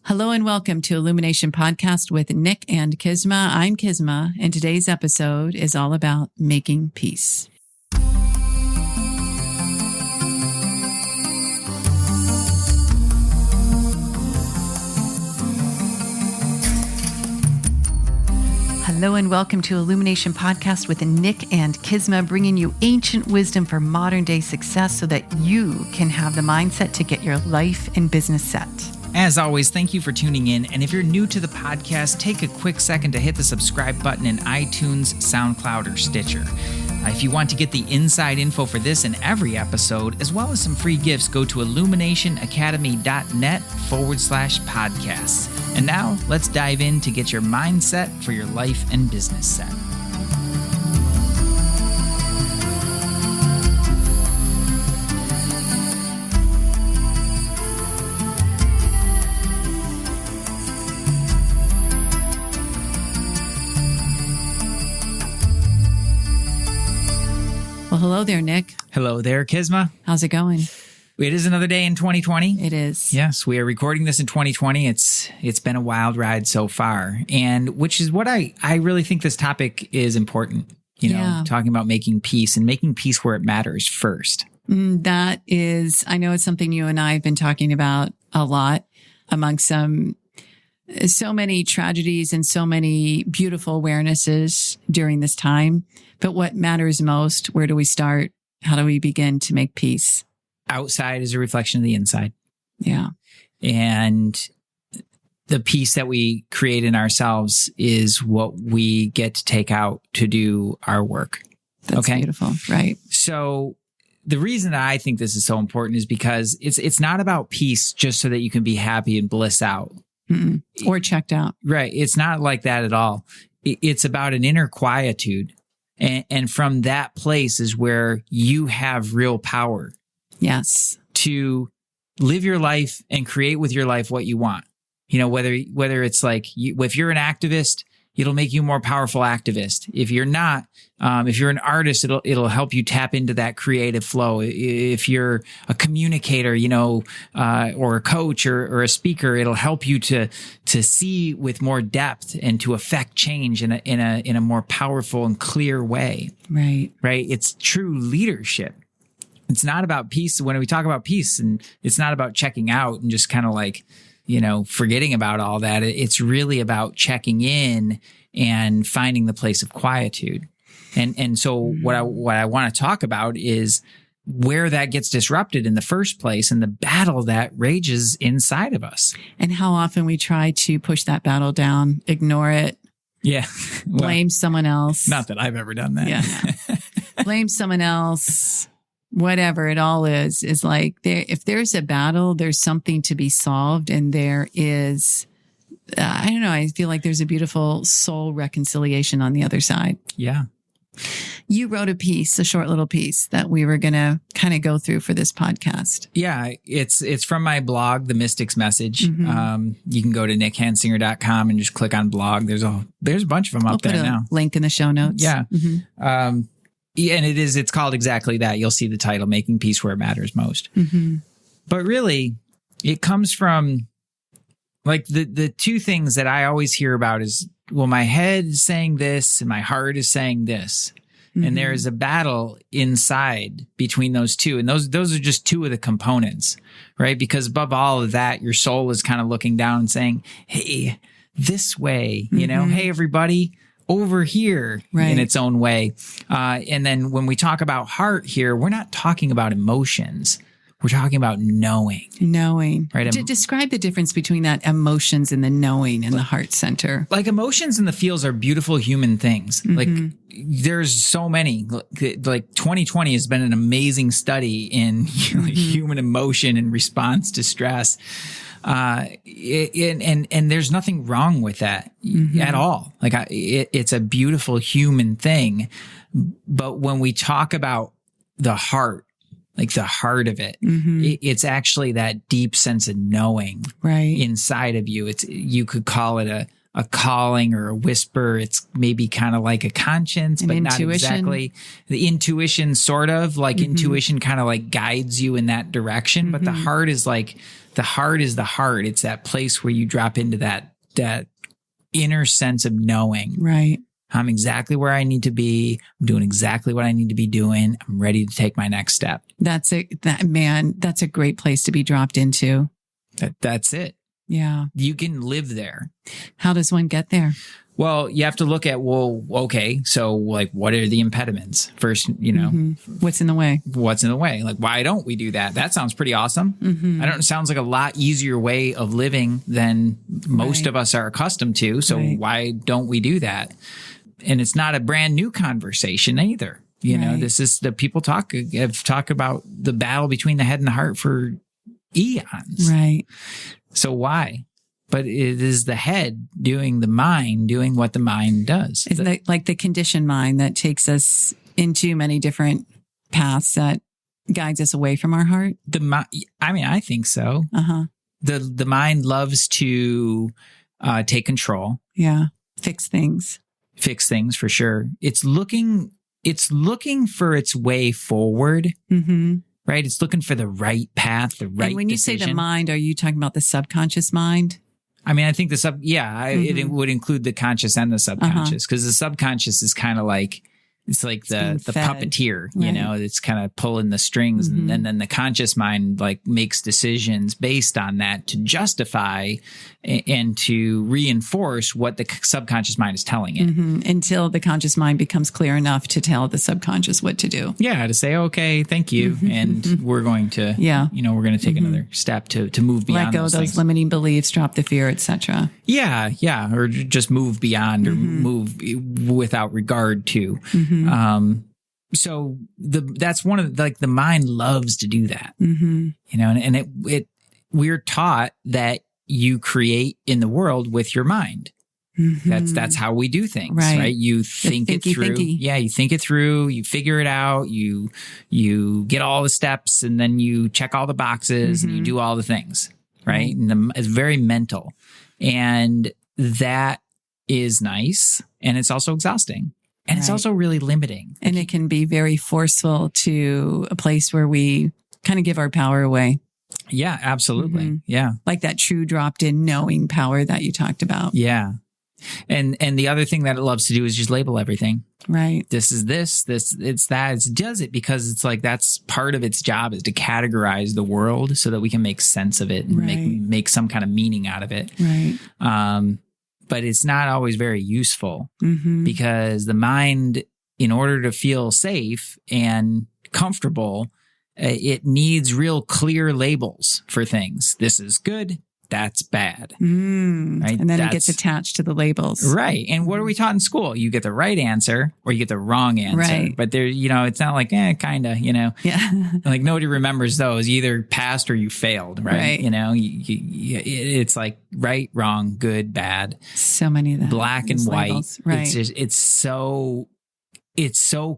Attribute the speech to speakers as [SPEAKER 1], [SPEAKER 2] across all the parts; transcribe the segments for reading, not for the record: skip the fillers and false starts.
[SPEAKER 1] Hello and welcome to Illumination Podcast with Nick and Kisma. I'm Kisma, and today's episode is all about making peace. Hello and welcome to Illumination Podcast with Nick and Kisma, bringing you ancient wisdom for modern day success so that you can have the mindset to get your life and business set.
[SPEAKER 2] As always, thank you for tuning in. And if you're new to the podcast, take a quick second to hit the subscribe button in iTunes, SoundCloud, or Stitcher. If you want to get the inside info for this and every episode, as well as some free gifts, go to illuminationacademy.net/podcasts. And now let's dive in to get your mindset for your life and business set.
[SPEAKER 1] Well, hello there, Nick.
[SPEAKER 2] Hello there, Kisma.
[SPEAKER 1] How's it going?
[SPEAKER 2] It is another day in 2020.
[SPEAKER 1] It is.
[SPEAKER 2] Yes, we are recording this in 2020. It's been a wild ride so far, and which is what I really think this topic is important. Talking about making peace and making peace where it matters first.
[SPEAKER 1] That is, I know it's something you and I have been talking about a lot among so many tragedies and so many beautiful awarenesses during this time. But what matters most? Where do we start? How do we begin to make peace?
[SPEAKER 2] Outside is a reflection of the inside.
[SPEAKER 1] Yeah.
[SPEAKER 2] And the peace that we create in ourselves is what we get to take out to do our work.
[SPEAKER 1] That's beautiful. Right.
[SPEAKER 2] So the reason that I think this is so important is because it's not about peace just so that you can be happy and bliss out.
[SPEAKER 1] Mm-mm. Or checked out.
[SPEAKER 2] Right. It's not like that at all. It's about an inner quietude. And from that place is where you have real power.
[SPEAKER 1] Yes.
[SPEAKER 2] To live your life and create with your life what you want. Whether it's like, if you're an activist, it'll make you a more powerful activist. If you're not, if you're an artist, it'll help you tap into that creative flow. If you're a communicator, or a coach or a speaker, it'll help you to see with more depth and to affect change in a more powerful and clear way.
[SPEAKER 1] Right.
[SPEAKER 2] Right. It's true leadership. It's not about peace. When we talk about peace, and it's not about checking out and just kind of like, forgetting about all that. It's really about checking in and finding the place of quietude. And so what I want to talk about is where that gets disrupted in the first place and the battle that rages inside of us.
[SPEAKER 1] And how often we try to push that battle down, ignore it.
[SPEAKER 2] Yeah.
[SPEAKER 1] Blame someone else.
[SPEAKER 2] Not that I've ever done that.
[SPEAKER 1] Yeah. Blame someone else. Whatever it all is like if there's a battle, there's something to be solved. And there is, I don't know, I feel like there's a beautiful soul reconciliation on the other side.
[SPEAKER 2] Yeah.
[SPEAKER 1] You wrote a short little piece that we were going to kind of go through for this podcast.
[SPEAKER 2] Yeah. It's from my blog, The Mystic's Message. Mm-hmm. You can go to nickhansinger.com and just click on blog. There's a bunch of them up there now.
[SPEAKER 1] Link in the show notes.
[SPEAKER 2] Yeah.
[SPEAKER 1] Mm-hmm.
[SPEAKER 2] Yeah, and it's called exactly that. You'll see the title, Making Peace Where It Matters Most.
[SPEAKER 1] Mm-hmm.
[SPEAKER 2] But really, it comes from like the two things that I always hear about is, well, my head is saying this and my heart is saying this. Mm-hmm. And there is a battle inside between those two. And those are just two of the components, right? Because above all of that, your soul is kind of looking down and saying, hey, this way,
[SPEAKER 1] Mm-hmm.
[SPEAKER 2] Hey, everybody, over here,
[SPEAKER 1] right,
[SPEAKER 2] in its own way. And then when we talk about heart here, we're not talking about emotions. We're talking about knowing.
[SPEAKER 1] Knowing.
[SPEAKER 2] Right?
[SPEAKER 1] Describe the difference between that emotions and the knowing in the heart center.
[SPEAKER 2] Like emotions and the feels are beautiful human things.
[SPEAKER 1] Mm-hmm.
[SPEAKER 2] Like there's so many. Like 2020 has been an amazing study in human emotion and response to stress. And there's nothing wrong with that at all. Like it's a beautiful human thing. But when we talk about the heart, like the heart of it, it's actually that deep sense of knowing inside of you. You could call it a calling or a whisper. It's maybe kind of like a conscience, but not exactly. The intuition, sort of like intuition kind of like guides you in that direction. But the heart is like the heart is the heart. It's that place where you drop into that inner sense of knowing.
[SPEAKER 1] Right.
[SPEAKER 2] I'm exactly where I need to be. I'm doing exactly what I need to be doing. I'm ready to take my next step.
[SPEAKER 1] That's a great place to be dropped into.
[SPEAKER 2] That's it.
[SPEAKER 1] Yeah.
[SPEAKER 2] You can live there.
[SPEAKER 1] How does one get there?
[SPEAKER 2] Well, you have to look at, okay, so like, what are the impediments? First,
[SPEAKER 1] What's in the way?
[SPEAKER 2] What's in the way? Like, why don't we do that? That sounds pretty awesome. It sounds like a lot easier way of living than most of us are accustomed to. So why don't we do that? And it's not a brand new conversation either. This is the people have talked about the battle between the head and the heart for eons.
[SPEAKER 1] Right.
[SPEAKER 2] So why? But it is the head doing what the mind does.
[SPEAKER 1] Isn't that like the conditioned mind that takes us into many different paths that guides us away from our heart?
[SPEAKER 2] I think so. The mind loves to take control.
[SPEAKER 1] Yeah. Fix things
[SPEAKER 2] For sure. It's looking for its way forward. Right? It's looking for the right path, the right.
[SPEAKER 1] And when you
[SPEAKER 2] decision.
[SPEAKER 1] say the mind, are you talking about the subconscious mind?
[SPEAKER 2] I think it would include the conscious and the subconscious, because the subconscious is kind of like, it's like the puppeteer, it's kind of pulling the strings. And then the conscious mind like makes decisions based on that to justify and to reinforce what the subconscious mind is telling it.
[SPEAKER 1] Until the conscious mind becomes clear enough to tell the subconscious what to do.
[SPEAKER 2] Yeah. To say, okay, thank you. And we're going to, we're going to take another step to move beyond.
[SPEAKER 1] Let go of those limiting beliefs, drop the fear, etc.
[SPEAKER 2] Yeah. Yeah. Or just move beyond or move without regard to. So that's one of the mind loves to do that, and we're taught that you create in the world with your mind. That's how we do things, right? You think it through. Yeah. You think it through, you figure it out, you get all the steps, and then you check all the boxes and you do all the things, right? And it's very mental, and that is nice. And it's also exhausting. And it's also really limiting.
[SPEAKER 1] And it can be very forceful to a place where we kind of give our power away.
[SPEAKER 2] Yeah, absolutely. Yeah.
[SPEAKER 1] Like that true dropped in knowing power that you talked about.
[SPEAKER 2] Yeah. And the other thing that it loves to do is just label everything.
[SPEAKER 1] Right.
[SPEAKER 2] This is this, it's that. It does it because it's like that's part of its job, is to categorize the world so that we can make sense of it and make some kind of meaning out of it.
[SPEAKER 1] Right.
[SPEAKER 2] But it's not always very useful because the mind, in order to feel safe and comfortable, it needs real clear labels for things. This is good. That's bad. Right.
[SPEAKER 1] And then it gets attached to the labels.
[SPEAKER 2] Right. And what are we taught in school? You get the right answer or you get the wrong answer.
[SPEAKER 1] Right.
[SPEAKER 2] But there, it's not like, kind of,
[SPEAKER 1] Yeah.
[SPEAKER 2] Like nobody remembers those. You either passed or you failed. Right. It's like right, wrong, good, bad.
[SPEAKER 1] So many of them.
[SPEAKER 2] Black and white.
[SPEAKER 1] Labels. Right.
[SPEAKER 2] It's so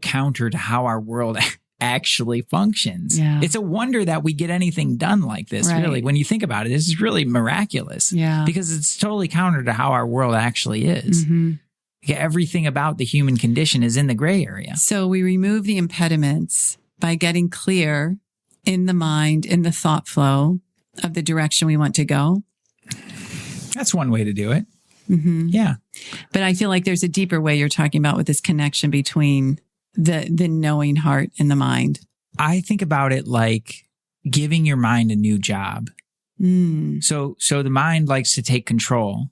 [SPEAKER 2] counter to how our world actually functions.
[SPEAKER 1] Yeah.
[SPEAKER 2] It's a wonder that we get anything done like this, really. When you think about it, this is really miraculous.
[SPEAKER 1] Yeah.
[SPEAKER 2] Because it's totally counter to how our world actually is. Everything about the human condition is in the gray area.
[SPEAKER 1] So we remove the impediments by getting clear in the mind, in the thought flow of the direction we want to go.
[SPEAKER 2] That's one way to do it. Yeah.
[SPEAKER 1] But I feel like there's a deeper way you're talking about with this connection between the knowing heart and the mind.
[SPEAKER 2] I think about it like giving your mind a new job. So the mind likes to take control.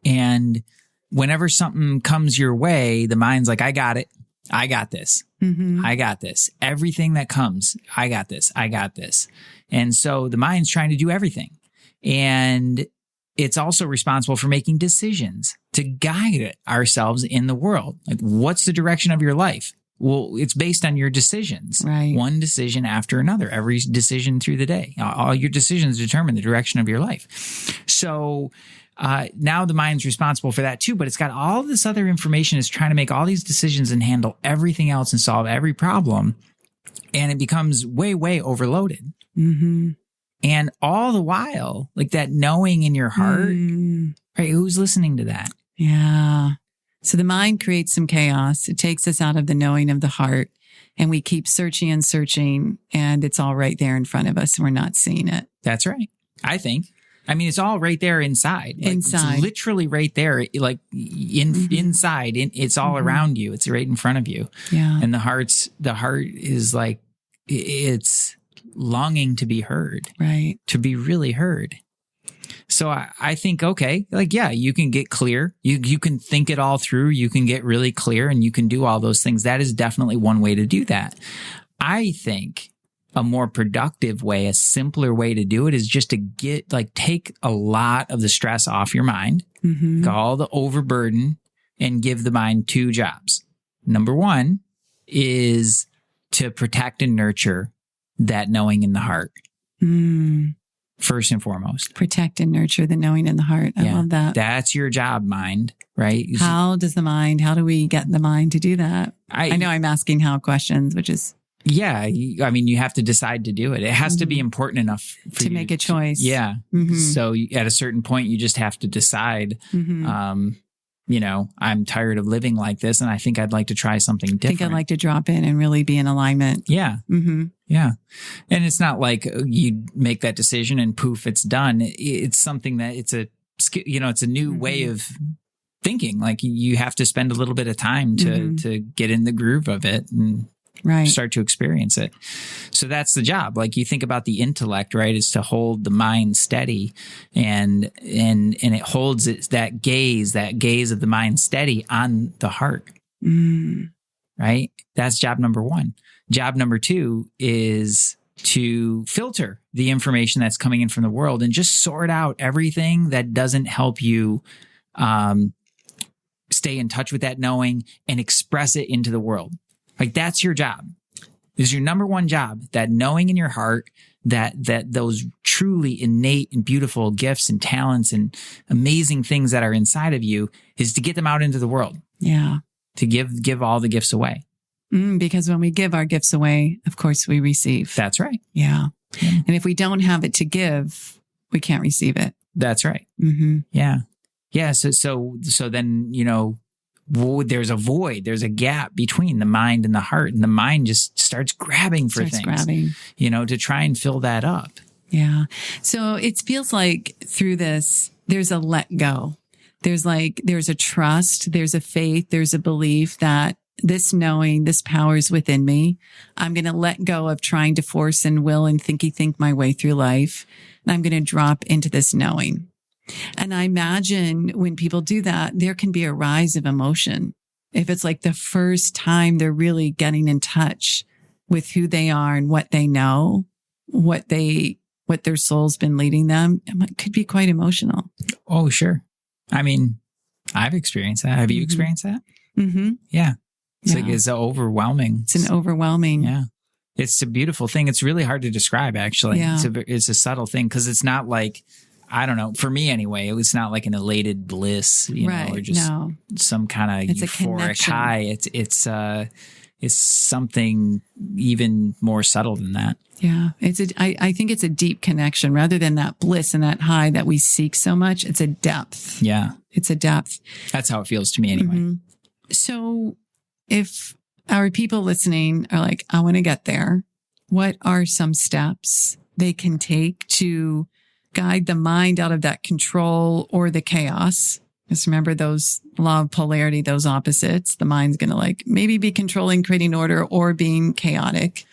[SPEAKER 2] And whenever something comes your way, the mind's like, I got it. I got this. I got this. Everything that comes, I got this. I got this. And so the mind's trying to do everything. And it's also responsible for making decisions to guide ourselves in the world. Like, what's the direction of your life? Well, it's based on your decisions.
[SPEAKER 1] Right.
[SPEAKER 2] One decision after another, every decision through the day. All your decisions determine the direction of your life. So now the mind's responsible for that too, but it's got all this other information. It's trying to make all these decisions and handle everything else and solve every problem. And it becomes way, way overloaded. And all the while, like that knowing in your heart, right? Who's listening to that?
[SPEAKER 1] Yeah. So the mind creates some chaos. It takes us out of the knowing of the heart, and we keep searching and searching, and it's all right there in front of us. And we're not seeing it.
[SPEAKER 2] That's right. I think. I mean, it's all right there inside. Like,
[SPEAKER 1] Inside.
[SPEAKER 2] It's literally right there, like inside. It's all around you. It's right in front of you.
[SPEAKER 1] Yeah.
[SPEAKER 2] And the heart is like, it's longing to be heard,
[SPEAKER 1] Right.
[SPEAKER 2] to be really heard. So I think, okay, like, yeah, you can get clear. You can think it all through. You can get really clear and you can do all those things. That is definitely one way to do that. I think a more productive way, a simpler way to do it is just to take a lot of the stress off your mind, all the overburden, and give the mind 2 jobs. Number 1 is to protect and nurture that knowing in the heart. First and foremost.
[SPEAKER 1] Protect and nurture the knowing in the heart. I love that.
[SPEAKER 2] That's your job, mind, right?
[SPEAKER 1] How do we get the mind to do that? I know I'm asking how questions, which is...
[SPEAKER 2] Yeah. I mean, you have to decide to do it. It has to be important enough for
[SPEAKER 1] to
[SPEAKER 2] you
[SPEAKER 1] make a choice.
[SPEAKER 2] Yeah. So at a certain point, you just have to decide, I'm tired of living like this and I think I'd like to try something different.
[SPEAKER 1] I think I'd like to drop in and really be in alignment.
[SPEAKER 2] Yeah. Yeah. And it's not like you make that decision and poof, it's done. It's something that it's a new way of thinking. Like you have to spend a little bit of time to get in the groove of it and start to experience it. So that's the job. Like you think about the intellect, right? Is to hold the mind steady and it holds that gaze of the mind steady on the heart. Right? That's job number 1. Job number 2 is to filter the information that's coming in from the world and just sort out everything that doesn't help you stay in touch with that knowing and express it into the world. Like that's your job. This is your number 1 job, that knowing in your heart that those truly innate and beautiful gifts and talents and amazing things that are inside of you is to get them out into the world.
[SPEAKER 1] Yeah.
[SPEAKER 2] To give all the gifts away.
[SPEAKER 1] Because when we give our gifts away, of course we receive.
[SPEAKER 2] That's right.
[SPEAKER 1] Yeah. And if we don't have it to give, we can't receive it.
[SPEAKER 2] That's right. Yeah. Yeah. So then, there's a void, there's a gap between the mind and the heart, and the mind just starts grabbing for things, to try and fill that up.
[SPEAKER 1] Yeah. So it feels like through this, there's a let go. There's a trust, there's a faith, there's a belief that this knowing, this power is within me. I'm going to let go of trying to force and will and think my way through life. And I'm going to drop into this knowing. And I imagine when people do that, there can be a rise of emotion. If it's like the first time they're really getting in touch with who they are and what they know, what their soul's been leading them, it could be quite emotional.
[SPEAKER 2] Oh, sure. I mean, I've experienced that. Have you experienced that? Yeah. It's overwhelming.
[SPEAKER 1] It's an overwhelming.
[SPEAKER 2] Yeah. It's a beautiful thing. It's really hard to describe, actually.
[SPEAKER 1] Yeah.
[SPEAKER 2] It's a subtle thing because it's not like, I don't know, for me anyway, it's not like an elated bliss, or just some kind of euphoric high. It's something even more subtle than that.
[SPEAKER 1] Yeah. I think it's a deep connection rather than that bliss and that high that we seek so much. It's a depth.
[SPEAKER 2] Yeah.
[SPEAKER 1] It's a depth.
[SPEAKER 2] That's how it feels to me anyway.
[SPEAKER 1] So if our people listening are like, I want to get there, what are some steps they can take to guide the mind out of that control or the chaos? Just remember those law of polarity, those opposites. The mind's going to maybe be controlling, creating order, or being chaotic,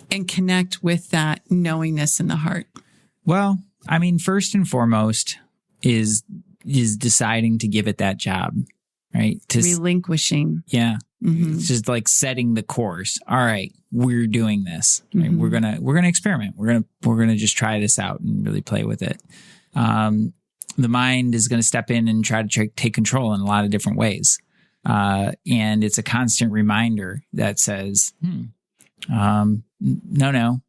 [SPEAKER 1] and connect with that knowingness in the heart. Well,
[SPEAKER 2] I mean, first and foremost is deciding to give it that job, right?
[SPEAKER 1] Relinquishing.
[SPEAKER 2] Yeah. It's just like setting the course. All right, we're doing this. Right? We're gonna experiment. We're gonna just try this out and really play with it. The mind is going to step in and try to take control in a lot of different ways. And it's a constant reminder that says, no,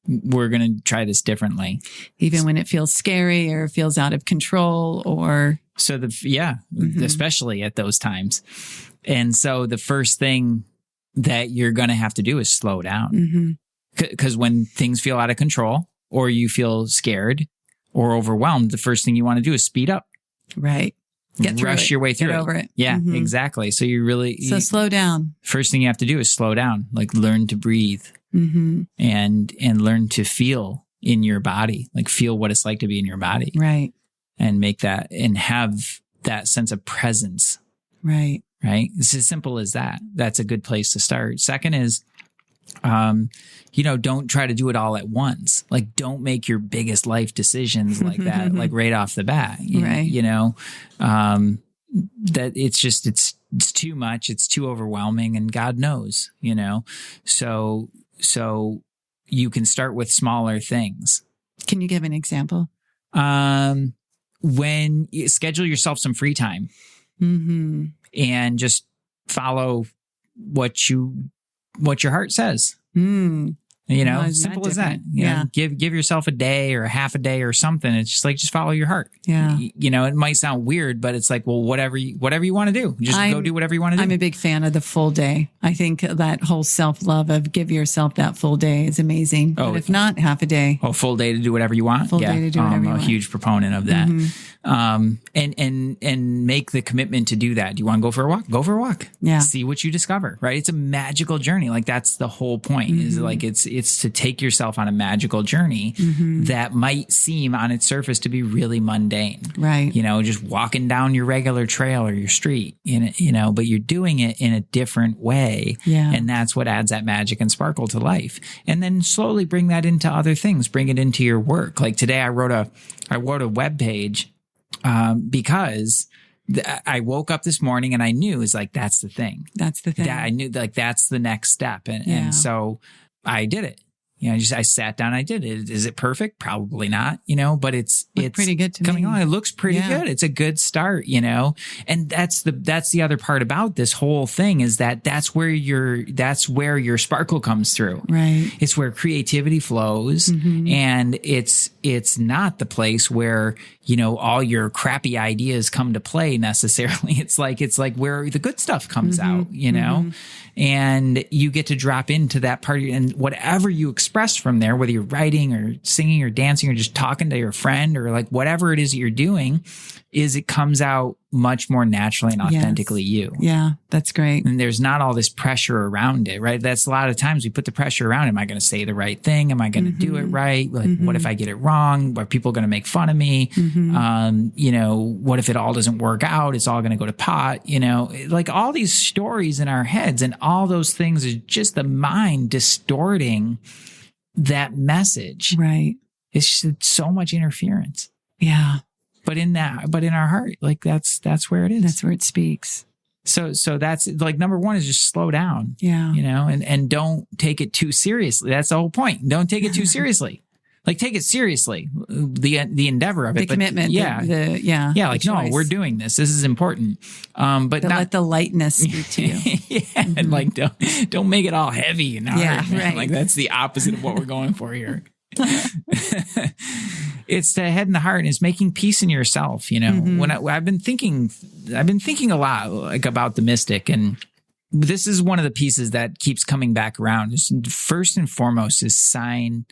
[SPEAKER 2] we're going to try this differently.
[SPEAKER 1] Even when it feels scary or feels out of control or.
[SPEAKER 2] So especially at those times. And so the first thing that you're going to have to do is slow down. Because when things feel out of control or you feel scared or overwhelmed, the first thing you want to do is speed up.
[SPEAKER 1] Right.
[SPEAKER 2] Rush your way through it.
[SPEAKER 1] Get over it.
[SPEAKER 2] Yeah, exactly. So
[SPEAKER 1] slow down.
[SPEAKER 2] First thing you have to do is slow down, learn to breathe and learn to feel in your body, like feel what it's like to be in your body,
[SPEAKER 1] Right.
[SPEAKER 2] and make that and have that sense of presence.
[SPEAKER 1] Right.
[SPEAKER 2] Right. It's as simple as that. That's a good place to start. Second is, don't try to do it all at once. Like, don't make your biggest life decisions like that, like right off the bat.
[SPEAKER 1] Right.
[SPEAKER 2] That it's too much. It's too overwhelming, and God knows, so you can start with smaller things.
[SPEAKER 1] Can you give an example?
[SPEAKER 2] When you schedule yourself some free time, and just follow what your heart says. Simple as that. Give yourself a day or a half a day or something. It's just follow your heart.
[SPEAKER 1] Yeah.
[SPEAKER 2] It might sound weird, but it's like, well, whatever you want to do, just go do whatever you want to do.
[SPEAKER 1] I'm a big fan of the full day. I think that whole self-love of give yourself that full day is amazing.
[SPEAKER 2] Oh,
[SPEAKER 1] but if not, half a day.
[SPEAKER 2] Oh, full day to do whatever you want.
[SPEAKER 1] Full day to do whatever you want.
[SPEAKER 2] I'm a huge proponent of that. And make the commitment to do that. Do you want to go for a walk? Go for a walk.
[SPEAKER 1] Yeah.
[SPEAKER 2] See what you discover, right? It's a magical journey. Like, that's the whole point, is like, it's to take yourself on a magical journey that might seem on its surface to be really mundane.
[SPEAKER 1] Right.
[SPEAKER 2] Just walking down your regular trail or your street, but you're doing it in a different way.
[SPEAKER 1] Yeah.
[SPEAKER 2] And that's what adds that magic and sparkle to life. And then slowly bring that into other things, bring it into your work. Like today I wrote a web page, because I woke up this morning and I knew it's like, that's the thing.
[SPEAKER 1] That's the thing.
[SPEAKER 2] I knew like that's the next step. And so I did it. I sat down, I did it. Is it perfect? Probably not, but it's
[SPEAKER 1] pretty good to
[SPEAKER 2] coming
[SPEAKER 1] me.
[SPEAKER 2] along. It looks pretty good. It's a good start, and that's the other part about this whole thing is that's where your sparkle comes through.
[SPEAKER 1] Right.
[SPEAKER 2] It's where creativity flows, and it's not the place where, all your crappy ideas come to play necessarily. It's like where the good stuff comes out, and you get to drop into that part, and whatever you express from there, whether you're writing or singing or dancing or just talking to your friend or like whatever it is that you're doing, it comes out much more naturally and authentically you.
[SPEAKER 1] Yeah, that's great.
[SPEAKER 2] And there's not all this pressure around it, right? That's a lot of times we put the pressure around. Am I going to say the right thing? Am I going to do it right? Like, what if I get it wrong? Are people going to make fun of me? What if it all doesn't work out? It's all going to go to pot, like all these stories in our heads, and all those things is just the mind distorting that message.
[SPEAKER 1] Right.
[SPEAKER 2] It's just so much interference.
[SPEAKER 1] Yeah.
[SPEAKER 2] But in our heart, like that's where it is.
[SPEAKER 1] That's where it speaks.
[SPEAKER 2] So that's like number one is just slow down.
[SPEAKER 1] Yeah.
[SPEAKER 2] And don't take it too seriously. That's the whole point. Don't take it too seriously. Like, take it seriously, the endeavor of it.
[SPEAKER 1] The commitment.
[SPEAKER 2] Yeah. Like, no, we're doing this. This is important. But
[SPEAKER 1] let the lightness speak to you.
[SPEAKER 2] And like, don't make it all heavy and hard.
[SPEAKER 1] Yeah, right.
[SPEAKER 2] Like, that's the opposite of what we're going for here. It's the head and the heart, and it's making peace in yourself. When I've been thinking a lot like about the mystic, and this is one of the pieces that keeps coming back around. First and foremost is sign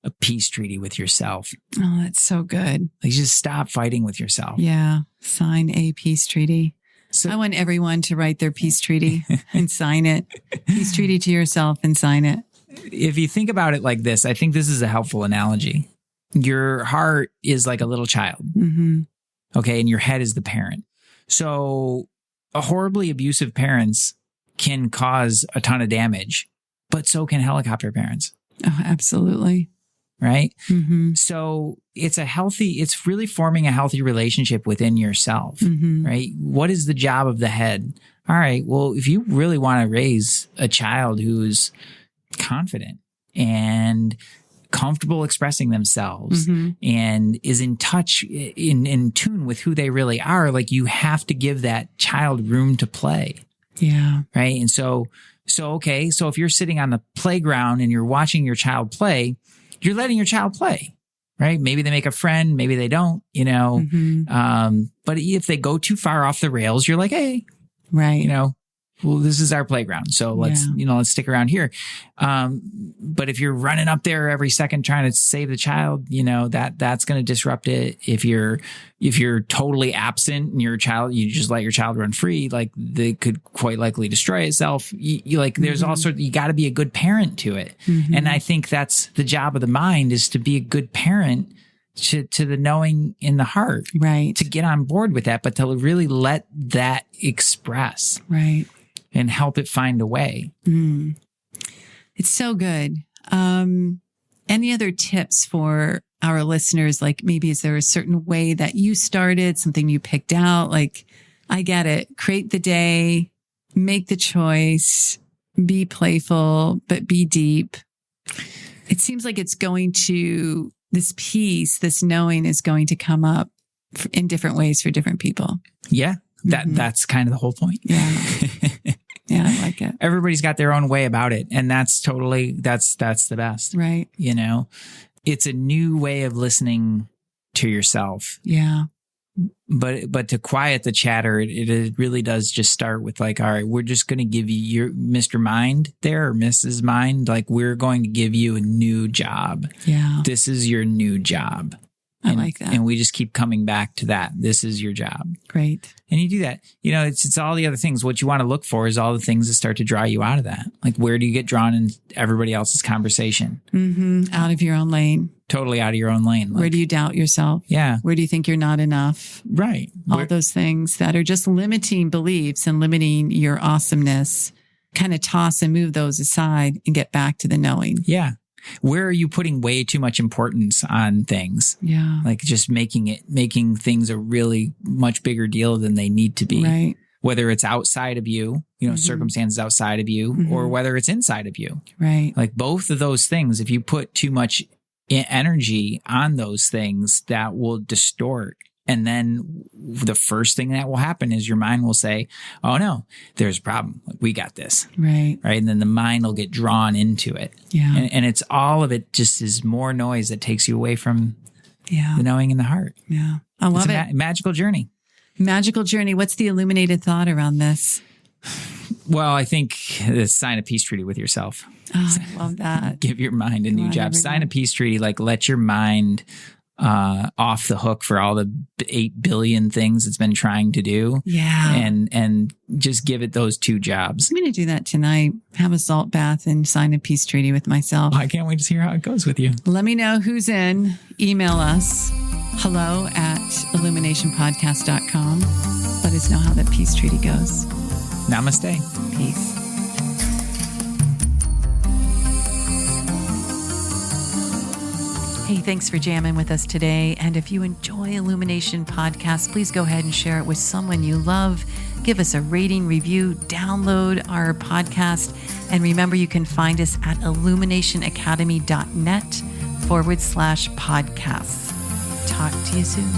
[SPEAKER 2] a peace treaty with yourself.
[SPEAKER 1] Oh, that's so good.
[SPEAKER 2] Like, just stop fighting with yourself.
[SPEAKER 1] Yeah. Sign a peace treaty.
[SPEAKER 2] So,
[SPEAKER 1] I want everyone to write their peace treaty and sign it. Peace treaty to yourself and sign it.
[SPEAKER 2] If you think about it like this, I think this is a helpful analogy. Your heart is like a little child. Okay. And your head is the parent. So horribly abusive parents can cause a ton of damage, but so can helicopter parents.
[SPEAKER 1] Oh, absolutely.
[SPEAKER 2] Right. So it's really forming a healthy relationship within yourself. Right. What is the job of the head? All right. Well, if you really want to raise a child who's confident and comfortable expressing themselves and is in touch, in tune with who they really are, like, you have to give that child room to play.
[SPEAKER 1] Yeah.
[SPEAKER 2] Right. And so if you're sitting on the playground and you're watching your child play, you're letting your child play, right? Maybe they make a friend, maybe they don't, but if they go too far off the rails, you're like, hey,
[SPEAKER 1] right.
[SPEAKER 2] well, this is our playground. So let's stick around here. But if you're running up there every second trying to save the child, that's going to disrupt it. If you're totally absent and you just let your child run free, like they could quite likely destroy itself. There's all sorts, you got to be a good parent to it. And I think that's the job of the mind, is to be a good parent to the knowing in the heart,
[SPEAKER 1] right? To
[SPEAKER 2] get on board with that, but to really let that express,
[SPEAKER 1] right,
[SPEAKER 2] and help it find a way.
[SPEAKER 1] It's so good. Any other tips for our listeners? Like, maybe is there a certain way that you started, something you picked out? Like, I get it. Create the day, make the choice, be playful, but be deep. It seems like this peace, this knowing is going to come up in different ways for different people.
[SPEAKER 2] Yeah. That's kind of the whole point.
[SPEAKER 1] Yeah. Yeah. I like it.
[SPEAKER 2] Everybody's got their own way about it. And that's the best.
[SPEAKER 1] Right.
[SPEAKER 2] It's a new way of listening to yourself.
[SPEAKER 1] Yeah.
[SPEAKER 2] But to quiet the chatter, it really does just start with like, all right, we're just going to give you your Mr. Mind there, or Mrs. Mind. Like, we're going to give you a new job.
[SPEAKER 1] Yeah.
[SPEAKER 2] This is your new job.
[SPEAKER 1] I like that.
[SPEAKER 2] And we just keep coming back to that. This is your job.
[SPEAKER 1] Great.
[SPEAKER 2] And you do that. It's all the other things. What you want to look for is all the things that start to draw you out of that. Like, where do you get drawn in everybody else's conversation?
[SPEAKER 1] Out of your own lane.
[SPEAKER 2] Totally out of your own lane. Like,
[SPEAKER 1] where do you doubt yourself?
[SPEAKER 2] Yeah.
[SPEAKER 1] Where do you think you're not enough?
[SPEAKER 2] Right.
[SPEAKER 1] All those things that are just limiting beliefs and limiting your awesomeness. Kind of toss and move those aside and get back to the knowing.
[SPEAKER 2] Yeah. Where are you putting way too much importance on things?
[SPEAKER 1] Yeah.
[SPEAKER 2] Like, just making things a really much bigger deal than they need to be.
[SPEAKER 1] Right.
[SPEAKER 2] Whether it's outside of you, circumstances outside of you, or whether it's inside of you.
[SPEAKER 1] Right.
[SPEAKER 2] Like, both of those things, if you put too much energy on those things, that will distort. And then the first thing that will happen is your mind will say, oh no, there's a problem. We got this.
[SPEAKER 1] Right.
[SPEAKER 2] Right. And then the mind will get drawn into it.
[SPEAKER 1] Yeah.
[SPEAKER 2] And it's all of it just is more noise that takes you away from the knowing in the heart.
[SPEAKER 1] Yeah. I love it.
[SPEAKER 2] Magical journey.
[SPEAKER 1] Magical journey. What's the illuminated thought around this?
[SPEAKER 2] Well, I think sign a peace treaty with yourself.
[SPEAKER 1] Oh, I love that.
[SPEAKER 2] Give your mind a new job. Sign a peace treaty. Like, let your mind off the hook for all the 8 billion things it's been trying to do.
[SPEAKER 1] Yeah.
[SPEAKER 2] And just give it those 2 jobs.
[SPEAKER 1] I'm going to do that tonight. Have a salt bath and sign a peace treaty with myself.
[SPEAKER 2] I can't wait to hear how it goes with you.
[SPEAKER 1] Let me know who's in. Email us. hello@illuminationpodcast.com. Let us know how that peace treaty goes.
[SPEAKER 2] Namaste.
[SPEAKER 1] Peace. Hey, thanks for jamming with us today. And if you enjoy Illumination Podcast, please go ahead and share it with someone you love. Give us a rating, review, download our podcast. And remember, you can find us at illuminationacademy.net/podcasts. Talk to you soon.